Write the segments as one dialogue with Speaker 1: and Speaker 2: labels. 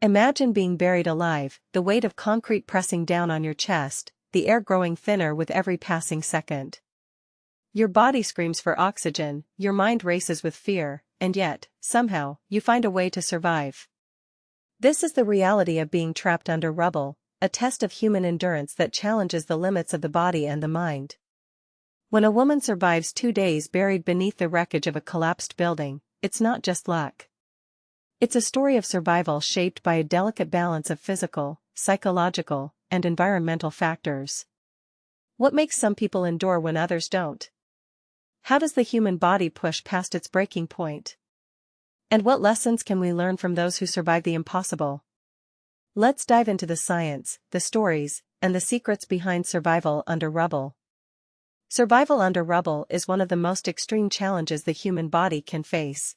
Speaker 1: Imagine being buried alive, the weight of concrete pressing down on your chest, the air growing thinner with every passing second. Your body screams for oxygen, your mind races with fear, and yet, somehow, you find a way to survive. This is the reality of being trapped under rubble, a test of human endurance that challenges the limits of the body and the mind. When a woman survives 2 days buried beneath the wreckage of a collapsed building, it's not just luck. It's a story of survival shaped by a delicate balance of physical, psychological, and environmental factors. What makes some people endure when others don't? How does the human body push past its breaking point? And what lessons can we learn from those who survive the impossible? Let's dive into the science, the stories, and the secrets behind survival under rubble. Survival under rubble is one of the most extreme challenges the human body can face.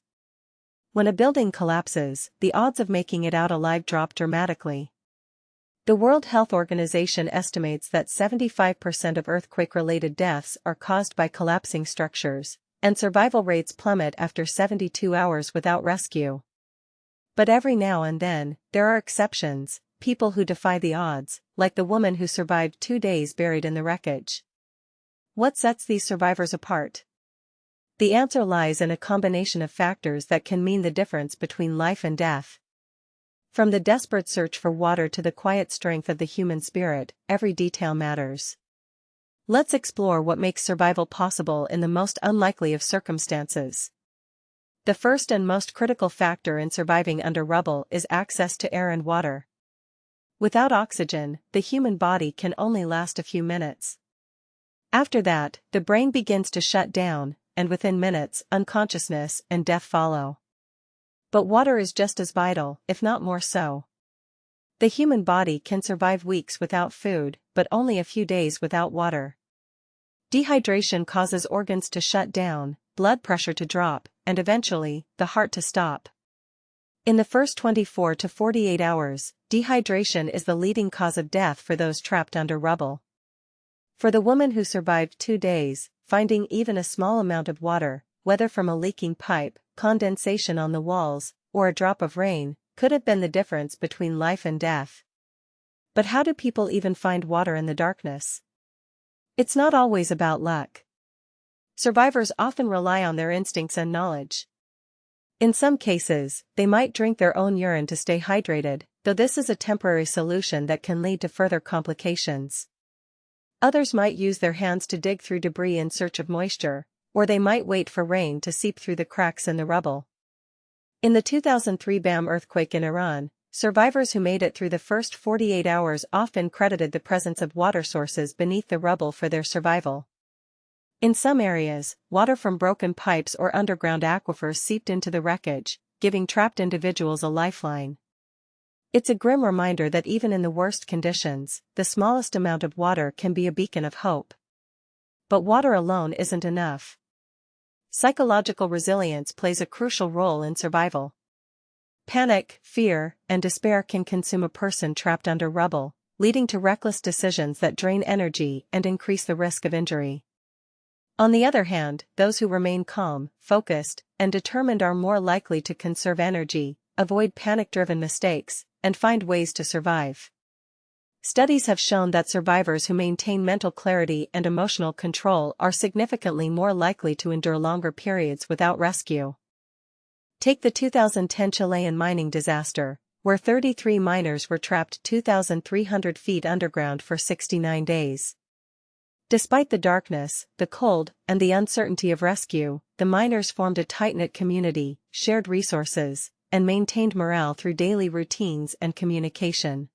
Speaker 1: When a building collapses, the odds of making it out alive drop dramatically. The World Health Organization estimates that 75% of earthquake-related deaths are caused by collapsing structures, and survival rates plummet after 72 hours without rescue. But every now and then, there are exceptions, people who defy the odds, like the woman who survived 2 days buried in the wreckage. What sets these survivors apart? The answer lies in a combination of factors that can mean the difference between life and death. From the desperate search for water to the quiet strength of the human spirit, every detail matters. Let's explore what makes survival possible in the most unlikely of circumstances. The first and most critical factor in surviving under rubble is access to air and water. Without oxygen, the human body can only last a few minutes. After that, the brain begins to shut down, and within minutes, unconsciousness and death follow. But water is just as vital, if not more so. The human body can survive weeks without food, but only a few days without water. Dehydration causes organs to shut down, blood pressure to drop, and eventually, the heart to stop. In the first 24 to 48 hours, dehydration is the leading cause of death for those trapped under rubble. For the woman who survived 2 days, finding even a small amount of water, whether from a leaking pipe, condensation on the walls, or a drop of rain, could have been the difference between life and death. But how do people even find water in the darkness? It's not always about luck. Survivors often rely on their instincts and knowledge. In some cases, they might drink their own urine to stay hydrated, though this is a temporary solution that can lead to further complications. Others might use their hands to dig through debris in search of moisture, or they might wait for rain to seep through the cracks in the rubble. In the 2003 Bam earthquake in Iran, survivors who made it through the first 48 hours often credited the presence of water sources beneath the rubble for their survival. In some areas, water from broken pipes or underground aquifers seeped into the wreckage, giving trapped individuals a lifeline. It's a grim reminder that even in the worst conditions, the smallest amount of water can be a beacon of hope. But water alone isn't enough. Psychological resilience plays a crucial role in survival. Panic, fear, and despair can consume a person trapped under rubble, leading to reckless decisions that drain energy and increase the risk of injury. On the other hand, those who remain calm, focused, and determined are more likely to conserve energy, avoid panic-driven mistakes, and find ways to survive. Studies have shown that survivors who maintain mental clarity and emotional control are significantly more likely to endure longer periods without rescue. Take the 2010 Chilean mining disaster, where 33 miners were trapped 2,300 feet underground for 69 days. Despite the darkness, the cold, and the uncertainty of rescue, the miners formed a tight-knit community, shared resources, and maintained morale through daily routines and communication.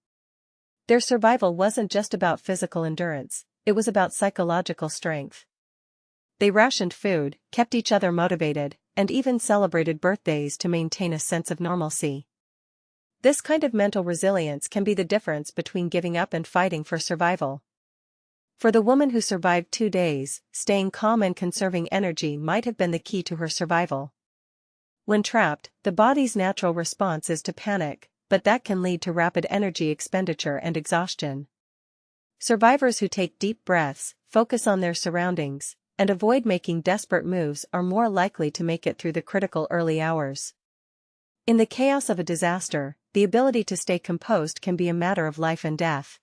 Speaker 1: Their survival wasn't just about physical endurance, it was about psychological strength. They rationed food, kept each other motivated, and even celebrated birthdays to maintain a sense of normalcy. This kind of mental resilience can be the difference between giving up and fighting for survival. For the woman who survived 2 days, staying calm and conserving energy might have been the key to her survival. When trapped, the body's natural response is to panic, but that can lead to rapid energy expenditure and exhaustion. Survivors who take deep breaths, focus on their surroundings, and avoid making desperate moves are more likely to make it through the critical early hours. In the chaos of a disaster, the ability to stay composed can be a matter of life and death.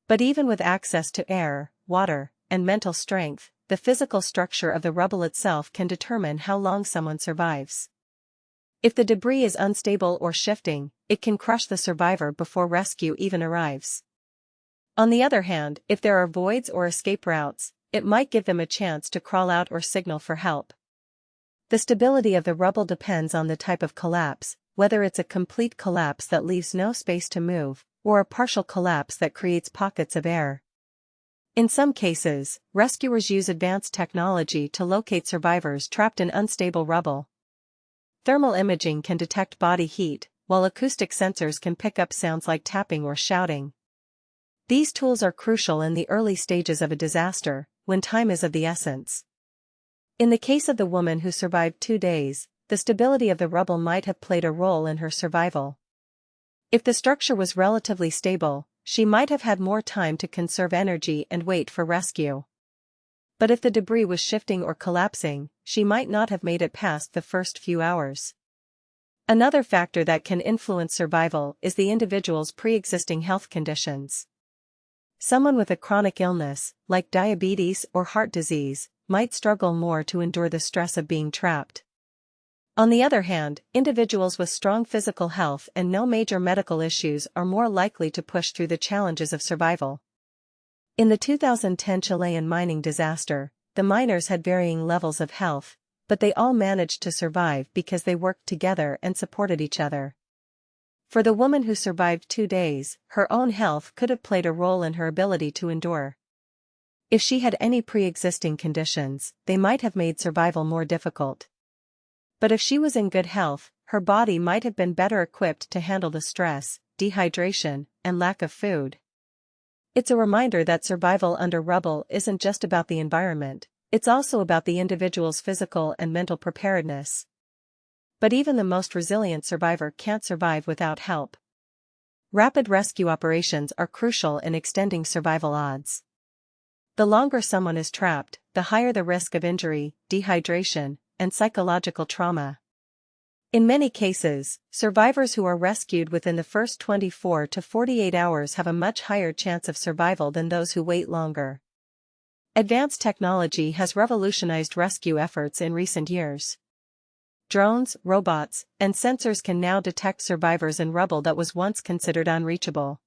Speaker 1: But even with access to air, water, and mental strength, the physical structure of the rubble itself can determine how long someone survives. If the debris is unstable or shifting, it can crush the survivor before rescue even arrives. On the other hand, if there are voids or escape routes, it might give them a chance to crawl out or signal for help. The stability of the rubble depends on the type of collapse, whether it's a complete collapse that leaves no space to move, or a partial collapse that creates pockets of air. In some cases, rescuers use advanced technology to locate survivors trapped in unstable rubble. Thermal imaging can detect body heat, while acoustic sensors can pick up sounds like tapping or shouting. These tools are crucial in the early stages of a disaster, when time is of the essence. In the case of the woman who survived 2 days, the stability of the rubble might have played a role in her survival. If the structure was relatively stable, she might have had more time to conserve energy and wait for rescue. But if the debris was shifting or collapsing, she might not have made it past the first few hours. Another factor that can influence survival is the individual's pre-existing health conditions. Someone with a chronic illness, like diabetes or heart disease, might struggle more to endure the stress of being trapped. On the other hand, individuals with strong physical health and no major medical issues are more likely to push through the challenges of survival. In the 2010 Chilean mining disaster, the miners had varying levels of health, but they all managed to survive because they worked together and supported each other. For the woman who survived 2 days, her own health could have played a role in her ability to endure. If she had any pre-existing conditions, they might have made survival more difficult. But if she was in good health, her body might have been better equipped to handle the stress, dehydration, and lack of food. It's a reminder that survival under rubble isn't just about the environment, it's also about the individual's physical and mental preparedness. But even the most resilient survivor can't survive without help. Rapid rescue operations are crucial in extending survival odds. The longer someone is trapped, the higher the risk of injury, dehydration, and psychological trauma. In many cases, survivors who are rescued within the first 24 to 48 hours have a much higher chance of survival than those who wait longer. Advanced technology has revolutionized rescue efforts in recent years. Drones, robots, and sensors can now detect survivors in rubble that was once considered unreachable.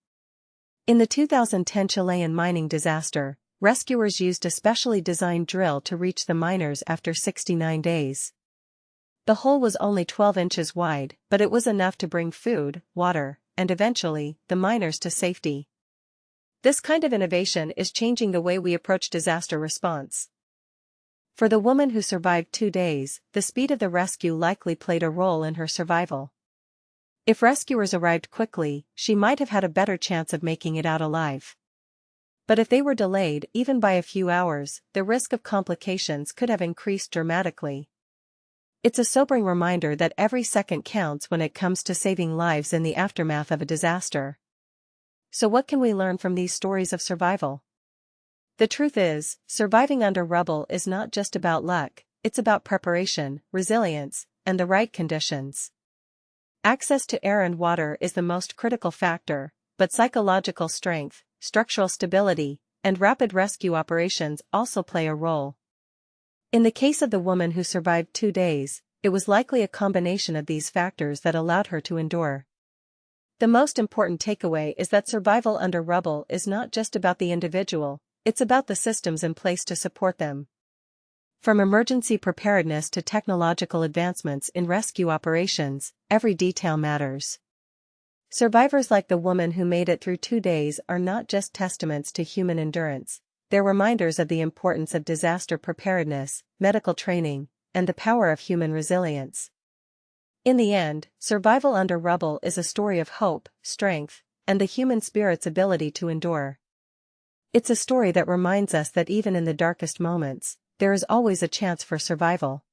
Speaker 1: In the 2010 Chilean mining disaster, rescuers used a specially designed drill to reach the miners after 69 days. The hole was only 12 inches wide, but it was enough to bring food, water, and eventually, the miners to safety. This kind of innovation is changing the way we approach disaster response. For the woman who survived 2 days, the speed of the rescue likely played a role in her survival. If rescuers arrived quickly, she might have had a better chance of making it out alive. But if they were delayed even by a few hours, the risk of complications could have increased dramatically. It's a sobering reminder that every second counts when it comes to saving lives in the aftermath of a disaster. So what can we learn from these stories of survival? The truth is, surviving under rubble is not just about luck, it's about preparation, resilience, and the right conditions. Access to air and water is the most critical factor, but psychological strength, structural stability, and rapid rescue operations also play a role. In the case of the woman who survived 2 days, it was likely a combination of these factors that allowed her to endure. The most important takeaway is that survival under rubble is not just about the individual, it's about the systems in place to support them. From emergency preparedness to technological advancements in rescue operations, every detail matters. Survivors like the woman who made it through 2 days are not just testaments to human endurance, they're reminders of the importance of disaster preparedness, medical training, and the power of human resilience. In the end, survival under rubble is a story of hope, strength, and the human spirit's ability to endure. It's a story that reminds us that even in the darkest moments, there is always a chance for survival.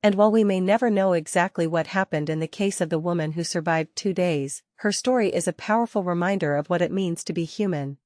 Speaker 1: And while we may never know exactly what happened in the case of the woman who survived 2 days, her story is a powerful reminder of what it means to be human.